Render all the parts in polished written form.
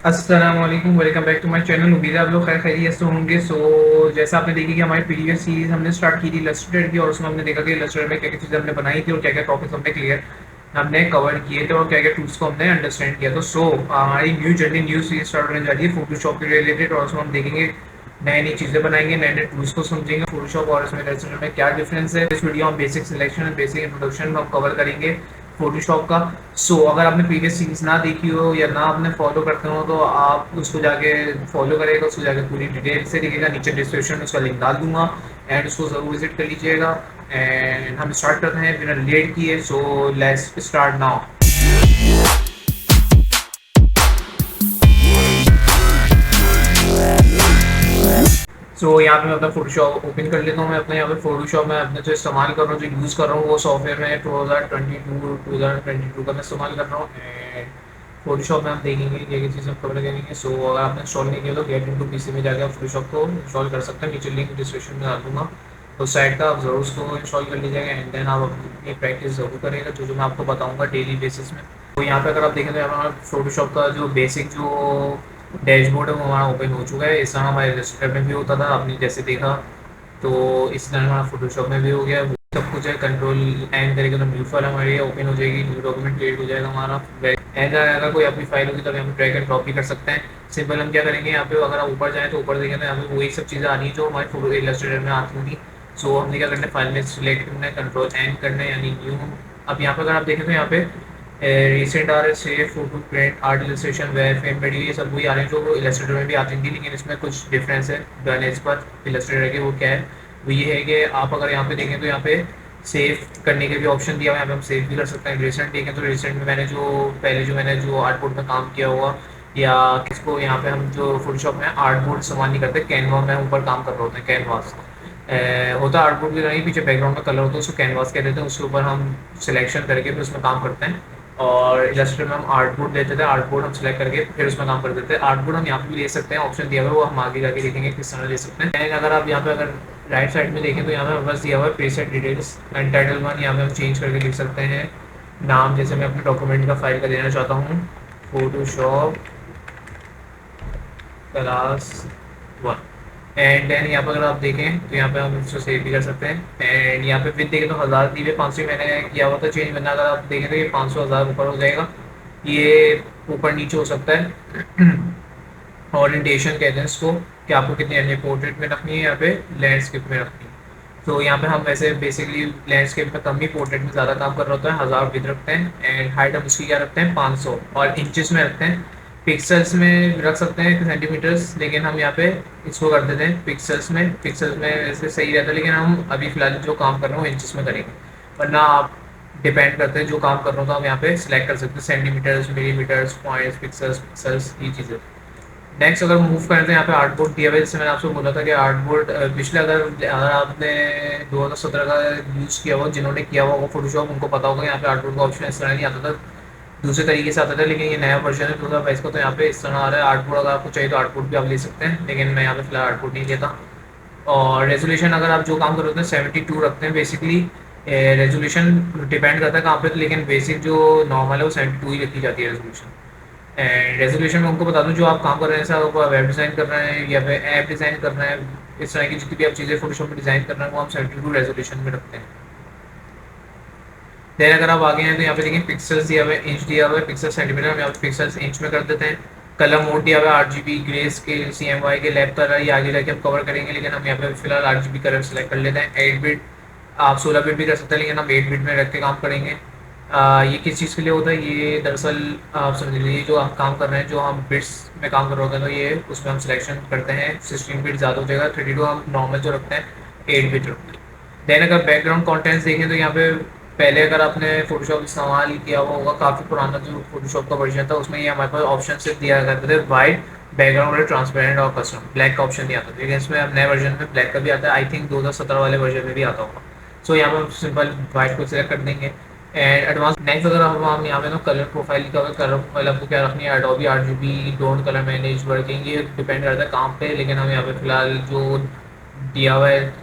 अस्सलाम वालेकुम, welcome back to my channel. उम्मीद है आप लोग खैर खैरियत से होंगे। जैसा आपने देखी कि हमारी प्रीवियस सीरीज हमने स्टार्ट की थी इलस्ट्रेटेड की, और उसमें हमने देखा कि इलस्ट्रेटेड में क्या-क्या चीज़ें हमने बनाई थी और क्या-क्या टॉपिक्स हमने कवर किए थे और क्या-क्या टूल्स को हमने अंडरस्टैंड किया। हमारी new journey, new series start होने जा रही है फोटोशॉप के रिलेटेड, और उसमें हम देखेंगे नई-नई चीज़ें बनाएंगे, नए-नए टूल्स को समझेंगे फोटोशॉप और इसमें इलस्ट्रेटेड में क्या डिफरेंस है। इस वीडियो में बेसिक सिलेक्शन, बेसिक इंट्रोडक्शन हम कवर करेंगे फोटोशॉप का। अगर आपने प्रीवियस सीरीज ना देखी हो या ना आपने फॉलो करते हो तो आप उसको जाके फॉलो करेगा, उसको जाके पूरी डिटेल से देखिएगा। नीचे डिस्क्रिप्शन में उसका लिंक डाल दूंगा एंड उसको ज़रूर विजिट कर लीजिएगा। एंड हम स्टार्ट करते हैं बिना लेट किए। Let's start now. यहाँ पे मैं अपना फोटोशॉप ओपन कर लेता हूँ। मैं अपने यहाँ पे फोटोशॉप में अपने जो इस्तेमाल कर रहा हूँ, जो यूज़ कर रहा हूँ, वो सॉफ्टवेयर में 2022 का मैं इस्तेमाल कर रहा हूँ। एंड फोटोशॉप में हम देखेंगे क्या क्या चीज़ें हम कवर करेंगे। अगर आपने इंस्टॉल नहीं किया तो गेट इनटू पीसी में जाकर आप फोटोशॉप को इंस्टॉल कर सकते हैं। नीचे लिंक डिस्क्रिप्शन में डाल दूँगा, तो साइट का आप ज़रूर उसको इंस्टॉल कर लीजिएगा एंड देन आप अपनी प्रैक्टिस ज़रूर करेगा जो जो मैं आपको बताऊँगा डेली बेसिस में। यहाँ पे अगर आप देखें तो यहाँ पर फोटोशॉप का जो बेसिक जो डैशबोर्ड है वो हमारा ओपन हो चुका है। इस तरह हमारे रजिस्टर में भी होता था, आपने जैसे देखा, तो इस तरह हमारा फोटोशॉप में भी हो गया। सब कुछ है, कंट्रोल एंड करेंगे तो न्यू फाइल हमारी ओपन हो जाएगी, न्यू डॉक्यूमेंट क्रिएट हो जाएगा हमारा। एंड अगर कोई अपनी फाइल होगी तो हम ड्रैग एंड ड्रॉप भी कर सकते हैं। सिंपल हम क्या करेंगे, यहाँ पे अगर आप ऊपर जाएँ तो ऊपर देखें तो यहाँ पे वही सब चीज़ें आ रही हैं जो हमारे फोटो इलस्ट्रेटर में आती होंगी। हमने क्या करना है, फाइल में सिलेक्ट करना है, कंट्रोल एंड करना है यानी न्यू। अब यहाँ पे अगर आप देखें तो यहाँ पे रिसेंट आ रहे save photo print art illustration web fame video, ये सब वही आ रहे हैं जो इलस्ट्रेटर में भी आती थी, लेकिन इसमें कुछ डिफरेंस है बनस्पत इलस्ट्रेटर के। वो क्या है, वो ये है कि आप अगर यहाँ पे देखें तो यहाँ पे सेव करने के भी ऑप्शन दिया हुआ है, यहाँ पे हम सेव भी कर सकते हैं। रिसेंट देखें तो रिसेंट में मैंने जो आर्टबोर्ड में काम किया हुआ, या किसको यहाँ पे हम जो फोटोशॉप में आर्टबोर्ड इस्तेमाल नहीं करते, कैनवा में ऊपर काम कर रहे होते हैं। कैनवास होता है आर्टबोर्ड की तरह ही, पीछे बैकग्राउंड का कलर होता है, उसको कैनवास कह देते हैं। उसके ऊपर हम सिलेक्शन करके फिर उसमें काम करते हैं। और इलस्ट्रेटर में हम आर्टबोर्ड लेते थे, आर्टबोर्ड हम सेलेक्ट करके फिर उसमें काम कर देते हैं। आर्टबोर्ड हम यहाँ पे भी ले सकते हैं, ऑप्शन दिया हुआ है, वो हम आगे जाके देखेंगे किस तरह ले सकते हैं। एंड अगर आप यहाँ पे अगर राइट साइड में देखें तो यहाँ पे हमारे पास दिया हुआ है preset details and title one, यहाँ पे हम चेंज करके लिख सकते हैं नाम। जैसे मैं अपने डॉक्यूमेंट का फाइल का देना चाहता हूँ फोटोशॉप क्लास 1, एंड देन यहाँ पर अगर आप देखें तो यहाँ पे हम इसको सेव भी कर सकते हैं। एंड यहाँ पे फिर देखें तो 1000 दी हुई, 500 मैंने किया हुआ था चेंज, वरना अगर आप देखें तो ये 500 1000 ऊपर हो जाएगा, ये ऊपर नीचे हो सकता है। ओरिएंटेशन कहते हैं इसको, कि आपको कितनी अन्य पोर्ट्रेट में रखनी है, यहाँ पे लैंडस्केप में रखनी है। यहाँ पे हम वैसे बेसिकली लैंडस्केप में कम ही, पोर्ट्रेट में ज़्यादा काम कर रहा होता है। 1000 विद रखते हैं एंड हाइट हम उसकी क्या रखते हैं 500, और इंचेस में रखते हैं। पिक्सल्स में रख सकते हैं सेंटीमीटर्स, लेकिन हम यहाँ पे इसको कर देते हैं पिक्सल्स में। पिक्सल्स में वैसे सही रहता है, लेकिन हम अभी फिलहाल जो काम कर रहे हैं वो इंचेस में करेंगे, वरना आप डिपेंड करते हैं जो काम कर रहे हो तो हम यहाँ पे सिलेक्ट कर सकते हैं सेंटीमीटर्स, मिलीमीटर्स, पॉइंट्स, पिक्सल्स ये चीज़ें। नेक्स्ट अगर मूव करते हैं, यहाँ पे आर्टबोर्ड दिया हुआ है। जैसे मैंने आपसे बोला था कि आर्टबोर्ड पिछले अगर अगर आपने 2017 का यूज़ किया हुआ, जिन्होंने किया हुआ वो फोटोशॉप, उनको पता होगा यहाँ पे आर्टबोर्ड का ऑप्शन इस तरह नहीं आता था, दूसरे तरीके से आता था। लेकिन ये नया वर्जन है 2022 का, तो यहाँ पे इस तरह आ रहा है आर्टबोर्ड। अगर आपको चाहिए तो आर्टबोर्ड भी आप ले सकते हैं, लेकिन मैं यहाँ पे फिलहाल आर्टबोर्ड नहीं लेता। और रेजोल्यूशन अगर आप जो काम कर रहे हैं 72 रखते हैं बेसिकली। रेजोल्यूशन डिपेंड करता है कहाँ पे, लेकिन बेसिक जो नॉर्मल है वो 72 ही रखी जाती है रेजोल्यूशन। एंड रेजोल्यूशन में उनको बता दूं, जो आप काम कर रहे हैं, जैसे आप वेब डिज़ाइन कर रहे हैं या फिर ऐप डिज़ाइन कर रहे हैं, इस तरह की जितनी भी आप चीज़ें फोटोशॉप में डिज़ाइन कर रहे हैं वो हम 72 रेजोल्यूशन में रखते हैं। देन अगर आप आगे हैं तो यहाँ पे देखिए पिक्सल्स दिया हुआ है, इंच दिया हुआ है, पिक्सल सेंटीमीटर, हम यहाँ पे पिक्सल्स इंच में कर देते हैं। कलर मोड दिया हुआ है RGB, ग्रे स्केल, CMY के, लैब कलर, ये आगे जाके हम कवर करेंगे, लेकिन हम यहाँ पे फिलहाल RGB कलर सेलेक्ट कर लेते हैं। 8 बिट, आप 16 बिट भी कर सकते हैं, लेकिन हम 8 बिट में रख के काम करेंगे। ये किस चीज़ के लिए होता है, ये दरअसल आप समझ लीजिए जो हम काम कर रहे हैं, जो हम बिट्स में काम कर रहे होते हैं, तो ये उसमें हम सिलेक्शन करते हैं 16 बिट ज़्यादा हो जाएगा। 32 हम नॉर्मल जो रखते हैं 8 बिट रखते हैं। देन अगर बैकग्राउंड कंटेंट्स देखें तो यहाँ पे पहले अगर आपने फोटोशॉप इस्तेमाल किया हुआ होगा, काफ़ी पुराना जो फोटोशॉप का वर्जन था, उसमें ये हमारे पास ऑप्शन से दिया करते थे वाइट बैकग्राउंड और ट्रांसपेरेंट और कस्टम, ब्लैक का ऑप्शन नहीं आता था, लेकिन इसमें अब नए वर्जन में ब्लैक का भी आता है। आई थिंक 2017 वाले वर्जन में भी आता होगा। यहाँ पर हम सिंपल वाइट को सिलेक्ट कर देंगे। एंड एडवांस नेक्स्ट अगर हम यहाँ पे ना कलर प्रोफाइल का, कलर प्रोफाइल आपको क्या रखनी है, Adobe RGB, don't colour manage, working, ये डिपेंड करता है काम पे, लेकिन हम यहाँ पे फिलहाल जो दिया हुआ है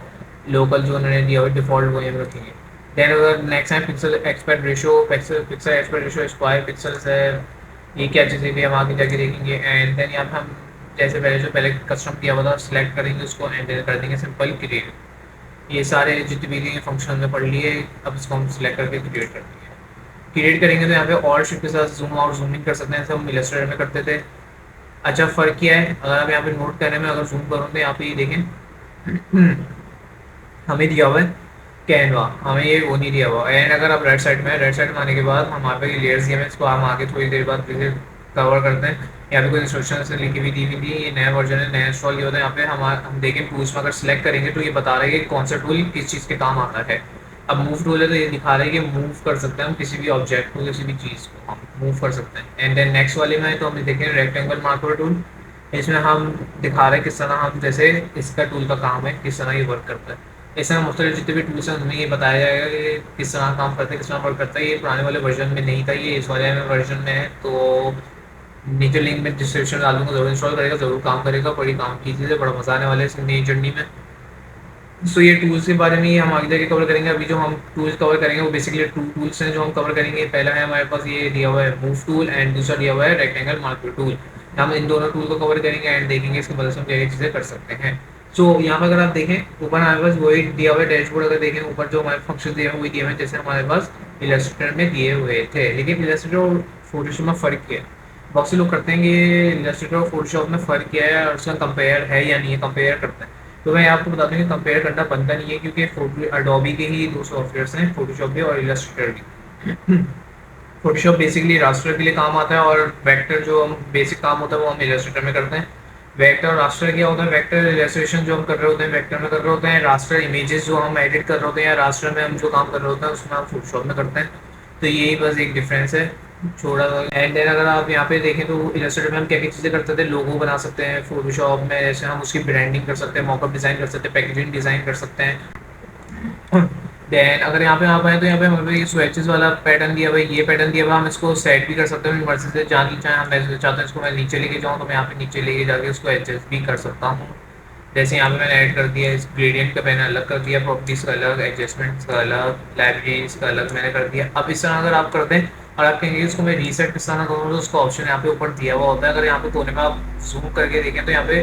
लोकल, जो उन्होंने दिया हुआ है डिफॉल्ट, वो हम रखेंगे। देन अगर नेक्स्ट है pixel expert ratio, pixel expert ratio square pixels है, ये क्या चीज़ें भी हम आगे जाके देखेंगे। एंड देन यहाँ पे हम जैसे पहले जो पहले कस्टम दिया हुआ था सिलेक्ट करेंगे उसको एंड देन कर देंगे सिंपल क्रिएट। ये सारे जितने भी फंक्शन हमने पढ़ लिए, अब इसको हम सिलेक्ट करके क्रिएट कर देंगे। क्रिएट करेंगे तो यहाँ पे और शिफ्ट के साथ जूम आउट जूम इन कर सकते हैं, जैसे हम इलस्ट्रेटर में करते थे। अच्छा फ़र्क क्या है, अगर आप यहाँ पे नोट करने में अगर जूम करूँ तो यहाँ पे ये देखें हमें दिया हुआ है कैनवा, हमें ये वो नहीं दिया हुआ। एंड अगर आप राइट साइड में आने के बाद हमारे पे लेयर्स दिए हैं, इसको हम आगे थोड़ी देर बाद फिर कवर करते हैं। यहाँ पे कोई इंस्ट्रक्शन से लिखी हुई दी हुई थी, ये नया वर्जन है, नया इंस्टॉल किया होता है। यहाँ पे हम देखें टूल्स में अगर सिलेक्ट करेंगे तो ये बता रहा है कि कौन सा टूल किस चीज़ के काम आता है। अब मूव टूल है तो ये दिखा रहा है कि मूव कर सकते हैं हम किसी भी ऑब्जेक्ट को, किसी भी चीज़ को हम मूव कर सकते हैं। एंड देन नेक्स्ट वाले में तो हम देखें रेक्टेंगल मार्कर टूल, इसमें हम दिखा रहे हैं किस तरह हम जैसे इसका टूल का काम है किस तरह ये वर्क करता है। इस तरह मुख्तलिफ जितने भी टूल्स हैं उनमें ये बताया जाएगा कि किस तरह काम करते हैं, किस तरह वर्क करता है। ये पुराने वाले वर्जन में नहीं था, ये इस वाले में वर्जन में है। तो नीचे लिंक में डिस्क्रिप्शन डाल दूँगा, ज़रूर इंस्टॉल करेगा, ज़रूर काम करेगा, बड़ी काम की चीज़ है, बड़ा मज़ा आने वाला है इस नई जर्नी में। सो ये टूल्स के बारे में ही हम आगे जाके कवर करेंगे। अभी जो हम टूल्स कवर करेंगे वो बेसिकली टू टूल्स हैं जो हम कवर करेंगे। पहला है हमारे पास ये दिया हुआ है मूव टूल एंड दूसरा दिया हुआ है रेक्टेंगल मार्कर टूल। हम इन दोनों टूल को कवर करेंगे एंड देखेंगे इसकी मदद से हम क्या क्या चीज़ें कर सकते हैं। सो यहाँ पर अगर आप देखें ऊपर हमारे पास वही दिया हुआ है डैशबोर्ड, अगर देखें ऊपर जो हमारे फंक्शन दिए हुए वही दिए हुए हैं जैसे हमारे पास इलस्ट्रेटर में दिए हुए थे। लेकिन इलस्ट्रेटर और फोटोशॉप में फ़र्क क्या है, बहुत से लोग करते हैं कि इलस्ट्रेटर और फोटोशॉप में फ़र्क क्या है और उसका कंपेयर है या नहीं है, कंपेयर करते हैं। तो मैं आपको बता दूं कि कंपेयर करना बनता नहीं है, क्योंकि फोटो अडोबी के ही दो सॉफ्टवेयर्स हैं, फोटोशॉप भी और इलस्ट्रेटर भी। फोटोशॉप बेसिकली रास्टर के लिए काम आता है और वेक्टर जो हम बेसिक काम होता है वो हम इलस्ट्रेटर में करते हैं। वेक्टर और रास्टर क्या होता है, वेक्टर इलस्ट्रेशन जो हम कर रहे होते हैं वेक्टर में कर रहे होते हैं, रास्टर इमेजेस जो हम एडिट कर रहे होते हैं या रास्टर में हम जो काम कर रहे होते हैं उसमें हम फोटोशॉप में करते हैं। तो यही बस एक डिफरेंस है छोटा सा। एंड देन अगर आप यहाँ पे देखें तो इलस्ट्रेटर में हम क्या क्या चीज़ें करते थे, लोगो बना सकते हैं। फोटोशॉप में जैसे हम उसकी ब्रांडिंग कर सकते हैं, मॉकअप डिज़ाइन कर सकते हैं, पैकेजिंग डिज़ाइन कर सकते हैं। देन अगर यहाँ पे आप आए तो यहाँ पे हमें ये स्वेचेस वाला पैटर्न दिया हुआ है, ये पैटर्न दिया हुआ है, हम इसको सेट भी कर सकते हैं मर्जी से। जहाँ की चाहे हम चाहते हैं इसको मैं नीचे लेके जाऊँ तो मैं यहाँ पे नीचे लेके जाके उसको एडजस्ट भी कर सकता हूँ। जैसे यहाँ पे मैंने ऐड कर दिया, इस ग्रेडियंट का मैंने अलग कर दिया, प्रॉपर्टीज़ का अलग, एडजस्टमेंट्स का अलग, लाइब्रेरीज का अलग मैंने कर दिया। अब इस तरह अगर आप करते हैं और आप कहेंगे इसको मैं रीसेट किस तरह करूँ तो उसका ऑप्शन यहाँ पे ऊपर दिया हुआ होता है। अगर यहाँ पे कोने में आप जूम करके देखें तो यहाँ पे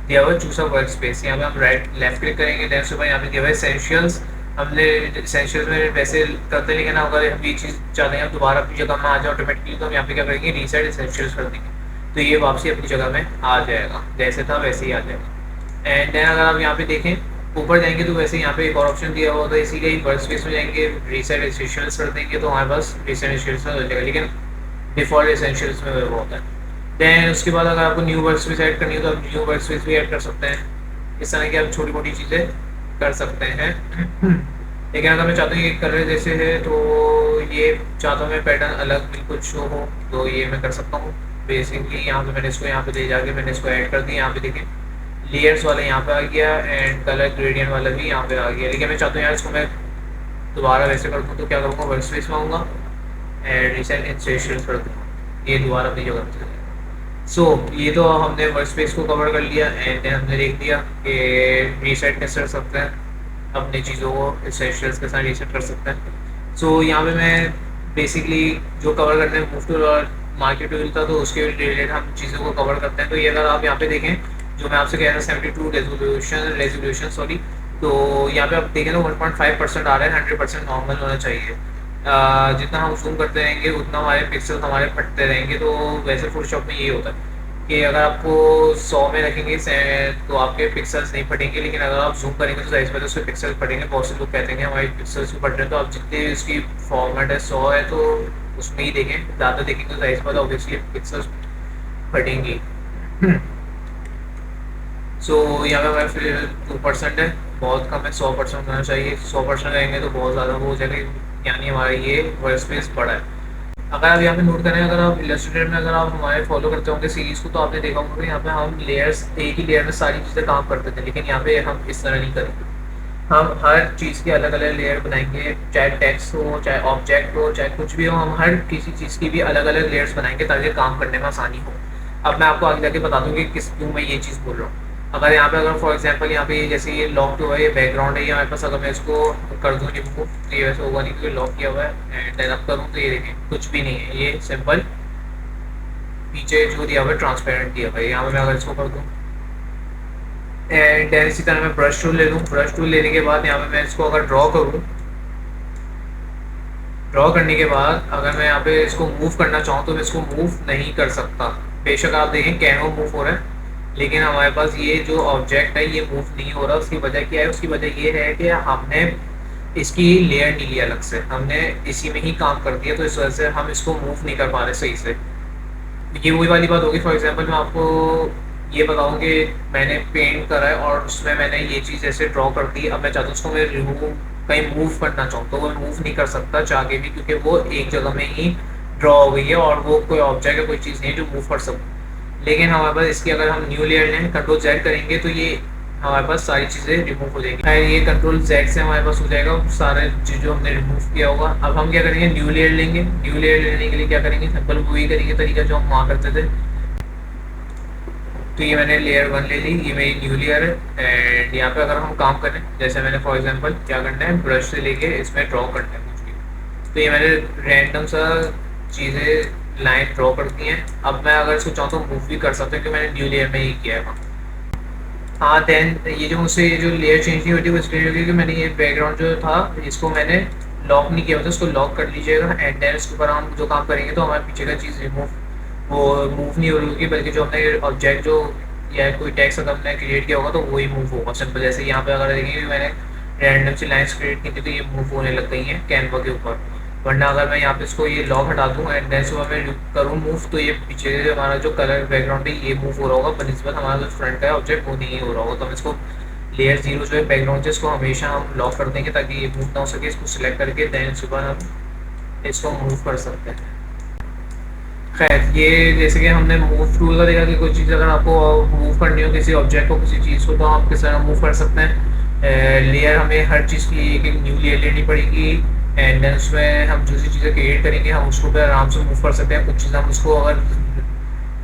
दिया हुआ है चूज अ वर्क स्पेस, यहाँ पे हम राइट लेफ्ट क्लिक करेंगे, देन उसके बाद यहाँ पे दिया हुआ है एसेंशियल्स। हमने एसेंशियल्स में वैसे करते, लेकिन अगर हम ये चीज़ चाहते हैं दोबारा अपनी जगह में आ जाए ऑटोमेटिकली तो हम यहाँ पे क्या करेंगे रीसेट एसेंशियल्स कर देंगे, तो ये वापसी अपनी जगह में आ जाएगा, जैसे था वैसे ही आ जाएगा। एंड देन अगर आप यहाँ पे देखें ऊपर जाएंगे तो वैसे यहाँ पे एक और ऑप्शन दिया हुआ होता है, इसी का ही वर्क स्पेस में जाएंगे रीसेट एसेंशियल्स कर देंगे तो हमारे पास रीसेट एसेंशियल्स हो जाएगा, लेकिन डिफॉल्ट एसेंशियल्स में वो होता है। देन उसके बाद अगर आपको न्यू वर्क स्पेस ऐड करनी हो तो आप न्यू वर्क स्पेस भी ऐड कर सकते हैं। इस तरह की आप छोटी मोटी चीज़ें कर सकते हैं। लेकिन अगर मैं चाहता हूँ ये कलर जैसे है तो ये चाहता हूँ मैं पैटर्न अलग बिल्कुल शो हो तो ये मैं कर सकता हूँ। बेसिकली यहाँ पे मैंने इसको यहाँ पे ले जाके मैंने इसको ऐड कर दिया, यहाँ पे देखिए लेयर्स वाला यहाँ पे आ गया एंड कलर ग्रेडियंट वाला भी यहाँ पे आ गया। लेकिन मैं चाहता हूँ यार इसको मैं दोबारा वैसे कर दूँ तो क्या करूँगा, वर्क स्पेस में आऊँगा एंड रिसेंट इंस्टेशन कर दूँगा, ये दोबारा अपनी जगह पे। सो ये तो हमने वर्क स्पेस को कवर कर लिया एंड देन हमने देख लिया कि रीसेट कैसे कर सकते हैं अपनी चीज़ों को, एसेंशियल्स के साथ रीसेट कर सकते हैं। सो यहाँ पे मैं बेसिकली जो कवर करते हैं मूव टूल और मार्केट टूल था तो उसके रिलेटेड हम चीज़ों को कवर करते हैं। तो ये अगर आप यहाँ पे देखें जो मैं आपसे कह रहा था 72 रेजोल्यूशन सॉरी, तो यहाँ पे आप देखें तो 1.5% आ रहा है, 100% नॉर्मल होना चाहिए। जितना हम जूम करते रहेंगे उतना हमारे पिक्सल हमारे फटते रहेंगे। तो वैसे फोटोशॉप में ये होता है कि अगर आपको 100 में रखेंगे तो आपके पिक्सल्स नहीं फटेंगे, लेकिन अगर आप जूम करेंगे तो जाहिर बात है उसके पिक्सल फटेंगे। बहुत से लोग कहते हैं हमारे पिक्सल्स भी फट रहे हैं, तो आप जितने उसकी फॉर्मेट है 100 है तो उसमें ही देखें, ज़्यादा देखेंगे तो जाहिर बात है ऑब्वियसली पिक्सल्स फटेंगी। सो यहाँ पे हमारे फिर 2% है, बहुत कम है, 100% होना चाहिए। 100% रहेंगे तो बहुत ज़्यादा वो हो जाएगा, यानी हमारा ये वर्क स्पेस बड़ा है। अगर आप यहाँ पे नोट करें, अगर आप इलस्ट्रेटर में अगर आप हमारे फॉलो करते होंगे सीरीज़ को तो आपने देखा होगा यहाँ पे हम लेयर्स एक ही लेयर में सारी चीज़ें काम करते थे, लेकिन यहाँ पे हम इस तरह नहीं करेंगे। हम हर चीज़ की अलग अलग लेयर बनाएंगे, चाहे टेक्स्ट हो, चाहे ऑब्जेक्ट हो, चाहे कुछ भी हो, हम हर किसी चीज़ की भी अलग अलग लेयर्स बनाएंगे ताकि काम करने में आसानी हो। अब मैं आपको आगे जाके बता दूँगी किस क्यों मैं ये चीज़ बोल रहा हूँ। अगर यहाँ पे अगर फॉर एग्जांपल यहाँ पे जैसे ये लॉक हुआ है, ये बैकग्राउंड है, ये हमारे पास अगर मैं इसको कर दूँ रिमूव तो ये वैसे होगा नहीं क्योंकि लॉक किया हुआ है। एंड देन अप करूँ तो ये देखें कुछ भी नहीं है, ये सिंपल पीछे जो दिया हुआ है ट्रांसपेरेंट दिया हुआ है। यहाँ पे मैं अगर इसको कर दूँ एंड देन इसी तरह मैं ब्रश टूल ले लूँ। ब्रश टूल लेने के बाद यहाँ पे मैं इसको अगर ड्रॉ करूँ, ड्रॉ करने के बाद अगर मैं यहाँ पे इसको मूव करना चाहूँ तो मैं इसको मूव नहीं कर सकता। बेशक आप देखें कैनवा मूव हो रहा है, लेकिन हमारे पास ये जो ऑब्जेक्ट है ये मूव नहीं हो रहा। उसकी वजह क्या है? उसकी वजह ये है कि हमने इसकी लेयर नहीं ली अलग से, हमने इसी में ही काम कर दिया, तो इस वजह से हम इसको मूव नहीं कर पा रहे सही से। ये वही वाली बात होगी। फॉर एग्जांपल मैं आपको ये बताऊँ कि मैंने पेंट करा है और उसमें मैंने ये चीज़ ऐसे ड्रॉ कर दी, अब मैं चाहता हूँ उसको मैं रिमूव कहीं मूव करना चाहूँ तो वो मूव नहीं कर सकता चाह के भी, क्योंकि वो एक जगह में ही ड्रॉ हो गई है और वो कोई ऑब्जेक्ट है, कोई चीज़ नहीं है जो मूव कर सकती। लेकिन हमारे पास इसकी अगर हम न्यू लेयर लें, कंट्रोल जेड करेंगे तो ये हमारे पास सारी चीज़ें रिमूव हो जाएंगी। खैर ये कंट्रोल जेड से हमारे पास हो जाएगा सारे चीज़ जो हमने रिमूव किया होगा। अब हम क्या करेंगे? न्यू लेयर लेंगे। न्यू लेयर लेने के लिए क्या करेंगे? सिंपल वही करेंगे तरीका जो हम वहाँ करते थे। तो ये मैंने लेयर वन ले ली, ये मेरी न्यू लेयर है। एंड यहाँ पे अगर हम काम करें, जैसे मैंने फॉर एग्जांपल क्या करना है, ब्रश से लेके इसमें ड्रॉ करना है कुछ भी, तो ये मैंने रैंडम सा चीज़ें लाइन ड्रॉ कर दी हैं। अब मैं अगर इसको चाहूँ तो मूव भी कर सकता हूँ क्योंकि मैंने न्यू लेयर में ही किया है। हाँ देन ये जो मुझसे ये जो लेयर चेंज नहीं होती वो इसलिए होगी कि मैंने ये बैकग्राउंड जो था इसको मैंने लॉक नहीं किया होता, इसको लॉक कर लीजिएगा। एंड देन इसके ऊपर हम जो काम करेंगे तो हमारे पीछे का चीज़ रिमूव वो मूव नहीं हो रही होगी, बल्कि जो हमने ऑब्जेक्ट जो या कोई टेक्स्ट अगर हमने क्रिएट किया होगा तो वही मूव होगा। सिंपल जैसे यहाँ पे अगर देखेंगे मैंने रैंडम सी लाइन्स क्रिएट की थी तो ये मूव होने लग गई हैं कैनवा के ऊपर। वरना अगर मैं यहाँ पे इसको ये लॉक हटा दूँ एंड देन इसको मैं करूँ मूव तो ये पीछे से हमारा जो कलर बैकग्राउंड है ये मूव हो रहा होगा, बनस्बत हमारा जो फ्रंट का ऑब्जेक्ट वो नहीं हो रहा होगा। तो हम इसको लेयर जीरो जो है बैकग्राउंड है इसको हमेशा हम लॉक कर देंगे ताकि ये मूव ना हो सके। इसको सिलेक्ट करके देन इसके बाद हम इसको मूव कर सकते हैं। खैर ये जैसे कि हमने मूव टूल का देखा कि कोई चीज़ अगर आपको मूव करनी हो किसी ऑब्जेक्ट को किसी चीज़ को तो आप किस तरह मूव कर सकते हैं। लेयर हमें हर चीज़ की एक न्यू लेयर लेनी पड़ेगी एंड देन उसमें हम जो सी चीज़ें क्रिएट करेंगे हम उसको पे आराम से मूव कर सकते हैं। कुछ चीज़ हम उसको अगर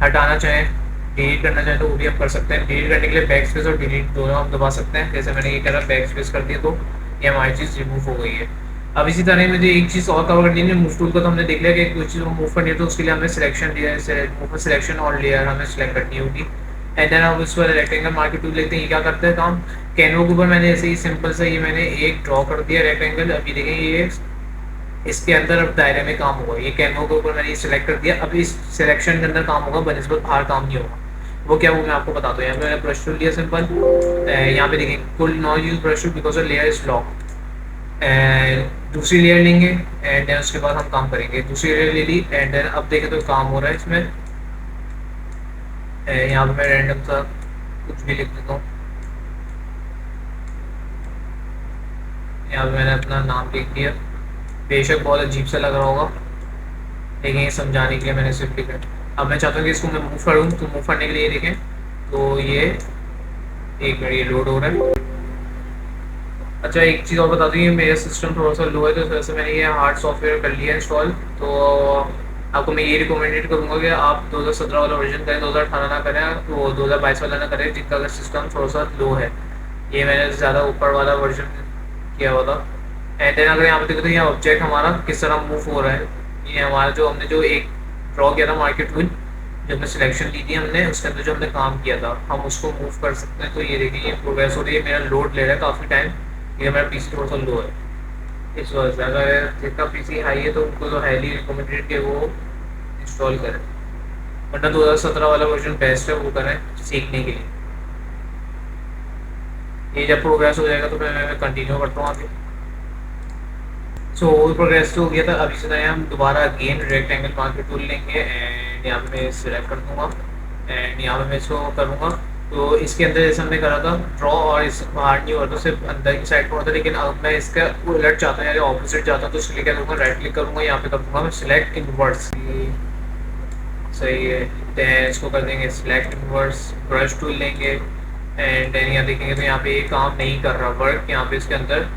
हटाना चाहें, डिलीट करना चाहें तो वो भी हम कर सकते हैं। डिलीट करने के लिए बैक स्पेस और डिलीट दोनों हम दबा सकते हैं। जैसे मैंने ये करा बैक स्पेस कर दिया तो ये हमारी चीज़ रिमूव हो गई है। अब इसी तरह मुझे एक चीज़ और कवर करनी है। मूव टूल का तो हमने देख लिया कि कुछ चीज़ मूव करनी है तो उसके लिए हमें सिलेक्शन सिलेक्शन और लेयर हमें सिलेक्ट करनी होगी। एंड देन हम उस पर रेक्टेंगल मार्केट टूल लेते हैं। ये क्या करते हैं काम? कैनवा के ऊपर मैंने ऐसे ही सिंपल सा ये मैंने एक ड्रॉ कर दिया रेक्टेंगल। अभी देखें ये इसके अंदर अब दायरे में काम होगा। ये कैनवा के ऊपर मैंने ये सिलेक्ट कर दिया, अब इस सिलेक्शन के अंदर काम होगा, बनस्बत बाहर काम नहीं होगा। वो क्या वो मैं आपको बताता हूँ। यहाँ पे मैंने ब्रश टूल लिया सिंपल। यहाँ पे देखिए कुल not use brush tool because layer is lock. दूसरी लेयर लेंगे एंड देन उसके बाद हम काम करेंगे। दूसरी लेयर ले ली एंड देन अब देखें तो काम हो रहा है इसमें। यहाँ पे मैं रैंडम सा कुछ भी लिख देता हूँ। यहाँ पे मैंने अपना नाम लिख दिया। बेशक बहुत अजीब सा लग रहा होगा लेकिन ये समझाने के लिए मैंने सिर्फ लिखा। अब मैं चाहता हूँ कि इसको मैं मूव करूँ तो मूव करने के लिए देखें तो ये एक मिनट ये लोड हो रहा है। अच्छा एक चीज़ और बता दूँ, ये मेरा सिस्टम थोड़ा सा लो है तो इस वजह से मैंने ये हार्ड सॉफ्टवेयर कर लिया इंस्टॉल। तो आपको मैं ये रिकमेंडेड करूँगा कि आप 2017 वाला वर्जन करें, 2018 ना करें, तो 2022 वाला ना करें जिनका अगर सिस्टम थोड़ा सा लो है। ये मैंने ज़्यादा ऊपर वाला वर्जन किया हुआ था। एंड देन अगर यहाँ पे देखो तो यहाँ ऑब्जेक्ट हमारा किस तरह मूव हो रहा है। ये हमारा जो हमने जो एक ड्रॉ किया था मार्केट टूल, जो हमने सिलेक्शन ली थी हमने उसके अंदर जो हमने काम किया था हम उसको मूव कर सकते हैं। तो ये देखिए ये प्रोग्रेस हो रही है। मेरा लोड ले रहा है काफ़ी टाइम, ये मेरा पीसी थोड़ा सा लो है इस वजह से। अगर जिसका पीसी हाई है तो उनको तो हाईली रिकमेंडेड कि वो इंस्टॉल करें, वरना 2017 वाला वर्जन बेस्ट है, वो करें सीखने के लिए। ये जब प्रोग्रेस हो जाएगा तो मैं कंटिन्यू करता हूँ आगे। सो प्रोग्रेस तो हो गया था। अभी से हम दोबारा अगेन रेक्टेंगल मार्केट टूल लेंगे एंड यहाँ पे मैं सिलेक्ट कर दूँगा एंड यहाँ पे मैं इसको करूँगा। तो इसके अंदर जैसे हमने करा था ड्रॉ और इस बाहर नहीं हो रहा, तो सिर्फ अंदर की साइड पर होता है। लेकिन अब मैं इसका उलट चाहता हूँ या ऑपोजिट चाहता हूँ तो इसके लिए क्या करूँगा, राइट क्लिक करूँगा, यहाँ पे कर दूँगा मैं सिलेक्ट इनवर्स। सही है। देन इसको कर देंगे सिलेक्ट इनवर्स। ब्रश टूल लेंगे एंड देन यहाँ देखेंगे तो यहाँ पे ये काम नहीं कर रहा, वर्क यहाँ पे इसके अंदर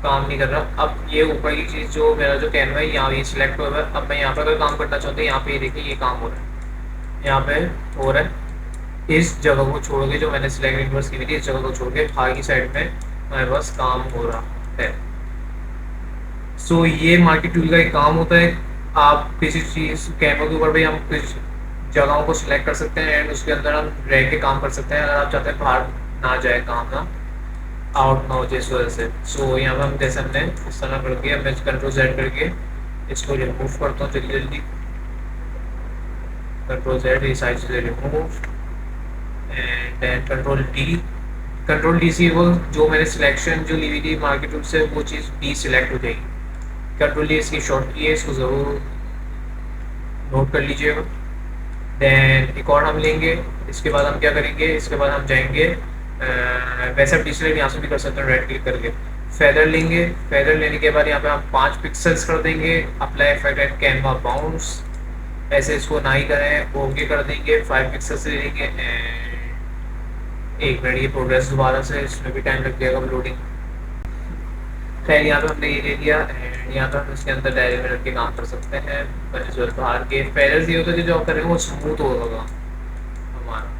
काम नहीं कर रहा। अब ये ऊपर की चीज़ जो मेरा जो कैनवा है यहाँ ये सिलेक्ट हो रहा है। अब मैं यहाँ पर अगर काम करना चाहता हूँ यहाँ पे देखिए ये काम हो रहा है, यहाँ पे हो रहा है। इस जगह को छोड़ के जो मैंने सिलेक्ट इनवर्स की हुई थी इस जगह को छोड़ के बाहर की साइड में हमारे पास काम हो रहा है। सो ये मार्केट टूल का एक काम होता है। आप किसी चीज़ कैनवा के ऊपर भाई हम कुछ जगहों को सिलेक्ट कर सकते हैं एंड उसके अंदर हम रह के काम कर सकते हैं, अगर आप चाहते हैं बाहर ना जाए काम ना आउट ना हो जिस वजह से। सो यहाँ पर हम जैसे हमने इस तरह करके मैं कंट्रोल जेड करके इसको रिमूव करता हूँ जल्दी जल्दी, कंट्रोल जेड ये साइड से remove and then control D से वो जो मैंने सिलेक्शन जो ली हुई थी मार्केट रूट से वो चीज़ डी सिलेक्ट हो जाएगी। कंट्रोल डी इसकी शॉर्ट की है, इसको ज़रूर नोट कर लीजिएगा। देन एक और हम लेंगे, इसके बाद हम क्या करेंगे, इसके बाद हम जाएंगे वैसे आप डिस्प्ले यहाँ से भी कर सकते हैं राइट क्लिक करके, फेदर लेंगे। फेदर लेने के बाद यहाँ पे हम 5 पिक्सल्स कर देंगे, apply effect and Canva bounce, ऐसे इसको ना ही करें ओके कर देंगे, 5 पिक्सल्स ले लेंगे एंड एक मिनट ये प्रोग्रेस दोबारा से, इसमें भी टाइम लग जाएगा लोडिंग। खैर यहाँ पे हमने ये ले लिया एंड यहाँ पे हम इसके अंदर डायरी में रख के काम कर सकते हैं। जो बाहर के फेदर्स ये होता है कि जो आप करेंगे वो स्मूथ होगा हमारा।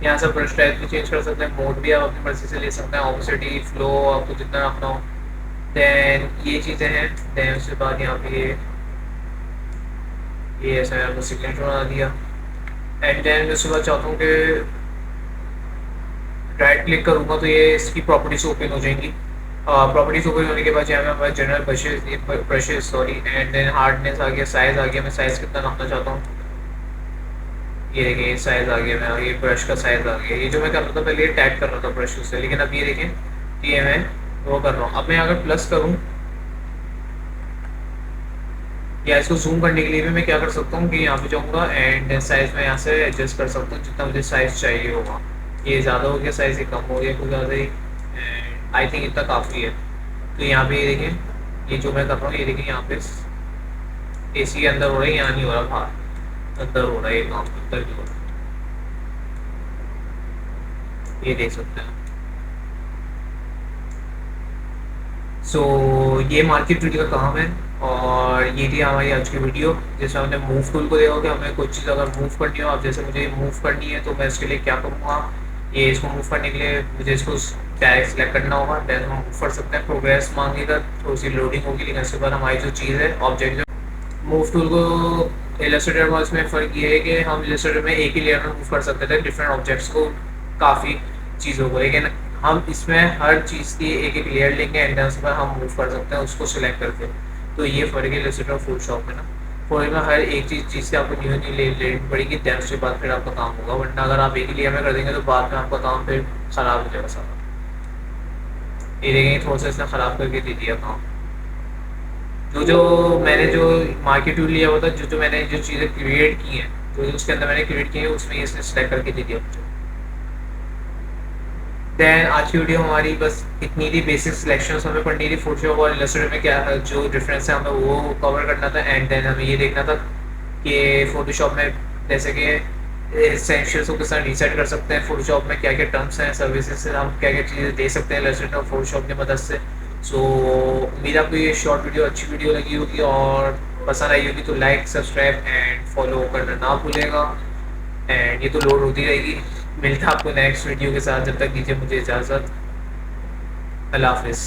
यहाँ से ब्रश टाइप भी चेंज कर सकते हैं, मोड भी आप अपनी मर्जी से ले सकते हैं, ऑपोसिटी फ्लो आपको जितना रखना हो। देन ये चीज़ें हैं। देन उसके बाद यहाँ पे ये ऐसा है, आपको सिग्नेचर बना दिया एंड देन मैं उसके बाद चाहता हूँ कि राइट क्लिक करूँगा तो ये इसकी प्रॉपर्टीज ओपन हो जाएंगी। प्रॉपर्टीज ओपन होने के बाद यहाँ पे हमारे general brushes sorry and then hardness आ गया, साइज़ आ गया, मैं साइज़ कितना रखना चाहता हूँ, ये देखिए ये साइज़ आ गया, मैं ये ब्रश का साइज़ आ गया। ये जो मैं कर रहा था पहले ये टैग कर रहा था ब्रश से, लेकिन अब ये देखें ये मैं वो कर रहा हूँ। अब मैं अगर प्लस करूँ या इसको जूम करने के लिए भी मैं क्या कर सकता हूँ कि यहाँ पे जाऊँगा एंड साइज़ में यहाँ से एडजस्ट कर सकता हूँ जितना मुझे साइज़ चाहिए होगा। ये ज़्यादा हो गया साइज़, ये कम हो गया कुछ ज़्यादा ही एंड आई थिंक इतना काफ़ी है। तो यहाँ पे ये देखें ये जो मैं कर रहा हूँ, ये देखिए यहाँ पे AC के अंदर हो रहा है, यहाँ नहीं हो रहा, बाहर अंदर हो रहा है, ये काम अंदर नहीं हो रहा, ये देख सकते हैं। सो ये मार्केट टूल का काम है और ये थी हमारी आज की वीडियो जिसमें हमने मूव टूल को देखा कि हमें कोई चीज़ अगर मूव करनी हो, अब जैसे मुझे मूव करनी है तो मैं इसके लिए क्या करूँगा, ये इसको मूव करने के लिए मुझे इसको डायरेक्ट सेलेक्ट करना होगा, देन हम मूव कर सकते हैं। प्रोग्रेस मांगेगा थोड़ी सी लोडिंग होगी, लेकिन इसके बाद हमारी जो चीज़ है ऑब्जेक्ट जो मूव टूल को इलस्ट्रेटर में इसमें फ़र्क ये है कि हम इलस्ट्रेटर में एक ही लेयर में मूव कर सकते थे डिफरेंट ऑब्जेक्ट्स को, काफ़ी चीज़ों को, लेकिन हम इसमें हर चीज़ की एक एक लेयर लेंगे एंड उस पर हम मूव कर सकते हैं उसको सिलेक्ट करके। तो ये फ़र्क है इलस्ट्रेटर और फोटोशॉप में ना, फोटो में हर एक चीज़ से आपको न्यू न्यू लेनी पड़ेगी, देन उसके बाद फिर आपका काम होगा, वरना अगर आप एक ही लेयर में कर देंगे तो बाद में आपका काम फिर ख़राब हो जाएगा सारा। ये देखेंगे थोड़ा सा इसने ख़राब करके दे दिया काम। जो मैंने जो मार्केट टूल लिया हुआ था, जो मैंने जो चीज़ें क्रिएट की हैं, जो उसके अंदर मैंने क्रिएट की है उसमें इसने सेलेक्ट करके दे दिया मुझे। देन आज की वीडियो हमारी बस इतनी थी, बेसिक सिलेक्शंस हमें पढ़नी थी, फोटोशॉप और इलस्ट्रेटर में क्या जो डिफरेंस है हमें वो कवर करना था एंड देन हमें ये देखना था कि फोटोशॉप में जैसे कि एसेंशियल्स को किस तरह रीसेट कर सकते हैं, फोटोशॉप में क्या क्या टर्म्स हैं, सर्विसेज से हम क्या क्या चीज़ें दे सकते हैं इलस्ट्रेटर और फोटोशॉप की मदद से। सो उम्मीद आपको ये शॉर्ट वीडियो अच्छी वीडियो लगी होगी और पसंद आई होगी, तो लाइक सब्सक्राइब एंड फॉलो करना ना भूलेगा एंड ये तो लोड होती रहेगी। मिलता आपको नेक्स्ट वीडियो के साथ, जब तक दीजिए मुझे इजाज़त, अल्लाह हाफिज़।